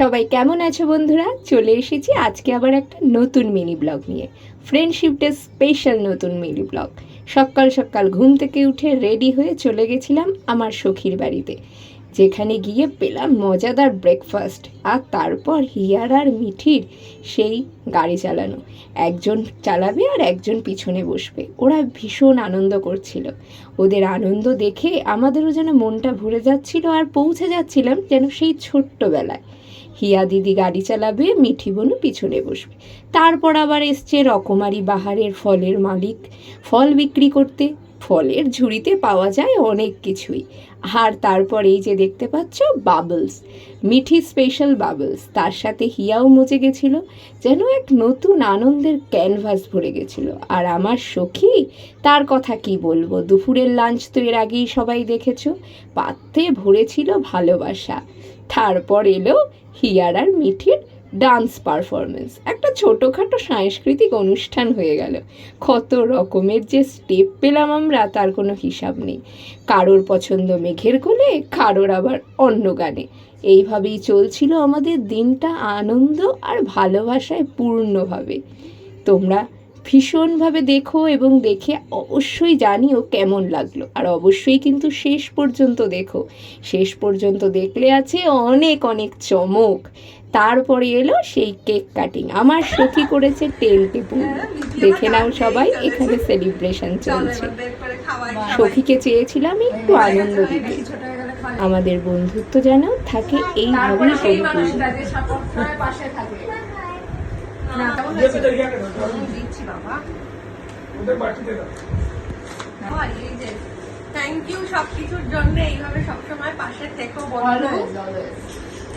সবাই কেমন আছো বন্ধুরা? চলে এসেছি আজকে আবার একটা নতুন মিনি ব্লগ নিয়ে। ফ্রেন্ডশিপ ডে স্পেশাল নতুন মিনি ব্লগ। সকাল সকাল ঘুম থেকে উঠে রেডি হয়ে চলে গেছিলাম আমার সখীর বাড়িতে, যেখানে গিয়ে পেলাম মজাদার ব্রেকফাস্ট। আর তারপর হিয়ার আর মিঠির সেই গাড়ি চালানো, একজন চালাবে আর একজন পিছনে বসবে। ওরা ভীষণ আনন্দ করছিল। ওদের আনন্দ দেখে আমাদেরও যেন মনটা ভরে যাচ্ছিল, আর পৌঁছে যাচ্ছিলাম যেন সেই ছোট্টবেলায়। হিয়া দিদি গাড়ি চালাবে, মিঠি বোনও পিছনে বসবে। তারপর আবার এসছে রকমারি বাহারের ফলের মালিক ফল বিক্রি করতে। ফলের ঝুড়িতে পাওয়া যায় অনেক কিছুই। আর তারপর এই যে দেখতে পাচ্ছ বাবলস, মিঠি স্পেশাল বাবলস, তার সাথে হিয়াও মজে গেছিল, যেন এক নতুন আনন্দের ক্যানভাস ভরে গেছিল। আর আমার সখী, তার কথা কি বলবো, দুপুরের লাঞ্চ তো এর আগেই সবাই দেখেছো, পাত্রে ভরেছিল ভালোবাসা। তারপর এলো হিয়ার আর মিঠির ডান্স পারফরমেন্স, একটা ছোটোখাটো সাংস্কৃতিক অনুষ্ঠান হয়ে গেল। কত রকমের যে স্টেপ পেলাম আমরা, তার কোনো হিসাব নেই। কারোর পছন্দ মেঘের কোলে, কারোর আবার অন্য গানে। এইভাবেই চলছিল আমাদের দিনটা আনন্দ আর ভালোবাসায় পূর্ণভাবে। তোমরা ভীষণভাবে দেখো এবং দেখে অবশ্যই জানিও কেমন লাগলো। আর অবশ্যই কিন্তু শেষ পর্যন্ত দেখো, শেষ পর্যন্ত দেখলে আছে অনেক অনেক চমক। তারপরে এলো সেই কেক কাটিং, আমার সখী করেছে টেনকে পূর্ণ। দেখে নাও সবাই, এখানে সেলিব্রেশন চলছে। সখীকে চেয়েছিলাম একটু আনন্দ দিতে। আমাদের বন্ধুত্ব যেন থাকে এইভাবেই পরিপূর্ণ। থ্যাংক ইউ সবকিছুর জন্য, এইভাবে সবসময় পাশে থেকো বন্ধু।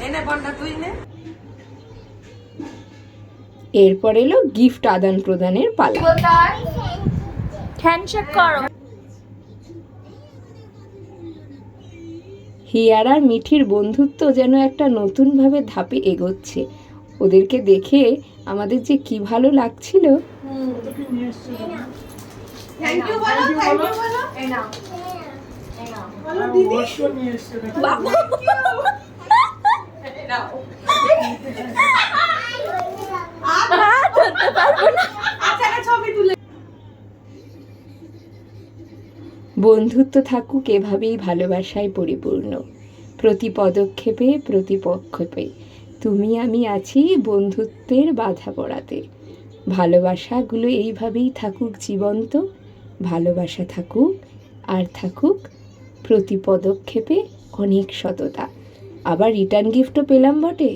এনে বন্যা তুই নে। এরপর এলো গিফট আদান প্রদানের পালা। হ্যান্ডশেক করো। হিয়ার আর মিঠির বন্ধুত্ব যেন একটা নতুনভাবে ধাপে এগোচ্ছে। ওদেরকে দেখে আমাদের যে কি ভালো লাগছিল। থ্যাংক ইউ বলো, থ্যাংক ইউ বলো। এই নাও, এই নাও বলো দিদি। বাবা এই নাও। ধরতে পারবো না। আচ্ছা ছবি তুলে। বন্ধুত্ব থাকুক এভাবেই ভালোবাসায় পরিপূর্ণ। প্রতি পদক্ষেপে প্রতি পক্ষেপে তুমি আমি আছি বন্ধুত্বের বাধা পড়াতে। ভালোবাসাগুলো এইভাবেই থাকুক জীবন্ত, ভালোবাসা থাকুক, আর থাকুক প্রতি পদক্ষেপে অনেক সততা। আবার রিটার্ন গিফটও পেলাম বটে।